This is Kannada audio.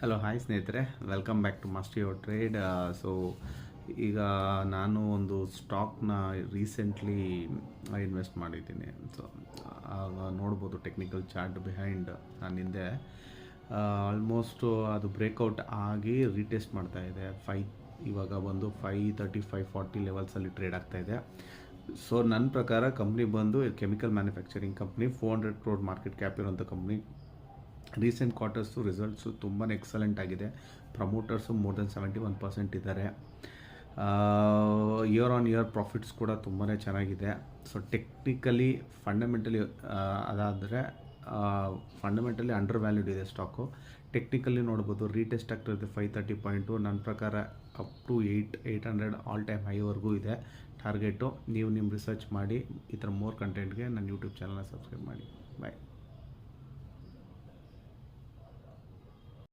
ಹಲೋ ಹಾಯ್ ಸ್ನೇಹಿತರೆ, welcome back to master your trade. So ಈಗ ನಾನು ಒಂದು ಸ್ಟಾಕ್ನ ರೀಸೆಂಟ್ಲಿ ಇನ್ವೆಸ್ಟ್ ಮಾಡಿದ್ದೀನಿ. ಸೊ ಆಗ ನೋಡ್ಬೋದು ಟೆಕ್ನಿಕಲ್ ಚಾರ್ಟ್ ಬಿಹೈಂಡ್ ನಾನು ಹಿಂದೆ ಆಲ್ಮೋಸ್ಟು ಅದು ಬ್ರೇಕೌಟ್ ಆಗಿ ರೀಟೆಸ್ಟ್ ಮಾಡ್ತಾ ಇದೆ. ಇವಾಗ ಬಂದು 530-540 ಲೆವೆಲ್ಸಲ್ಲಿ ಟ್ರೇಡ್ ಆಗ್ತಾಯಿದೆ. ಸೊ ನನ್ನ ಪ್ರಕಾರ ಕಂಪ್ನಿ ಬಂದು chemical manufacturing company, 400 crore market cap ಇರೋಂಥ ಕಂಪ್ನಿ. ರೀಸೆಂಟ್ ಕ್ವಾರ್ಟರ್ಸು ರಿಸಲ್ಟ್ಸು ತುಂಬಾ ಎಕ್ಸಲೆಂಟ್ ಆಗಿದೆ. ಪ್ರಮೋಟರ್ಸು ಮೋರ್ ದೆನ್ 71% ಇದ್ದಾರೆ. ಇಯರ್ ಆನ್ ಇಯರ್ ಪ್ರಾಫಿಟ್ಸ್ ಕೂಡ ತುಂಬಾ ಚೆನ್ನಾಗಿದೆ. ಸೊ ಟೆಕ್ನಿಕಲಿ ಫಂಡಮೆಂಟಲಿ ಅದಾದರೆ ಫಂಡಮೆಂಟಲಿ ಅಂಡರ್ ವ್ಯಾಲ್ಯೂಡ್ ಇದೆ ಸ್ಟಾಕು. ಟೆಕ್ನಿಕಲಿ ನೋಡ್ಬೋದು ರೀಟೆಸ್ಟ್ ಆಗ್ತಿದೆ 530 ಪಾಯಿಂಟು. ನನ್ನ ಪ್ರಕಾರ ಅಪ್ ಟು 800 ಆಲ್ ಟೈಮ್ ಹೈವರೆಗೂ ಇದೆ ಟಾರ್ಗೆಟು. ನೀವು ನಿಮ್ಮ ರಿಸರ್ಚ್ ಮಾಡಿ. ಈ ಥರ ಮೋರ್ ಕಂಟೆಂಟ್ಗೆ ನನ್ನ ಯೂಟ್ಯೂಬ್ ಚಾನಲ್ನ ಸಬ್ಸ್ಕ್ರೈಬ್ ಮಾಡಿ. ಬಾಯ್.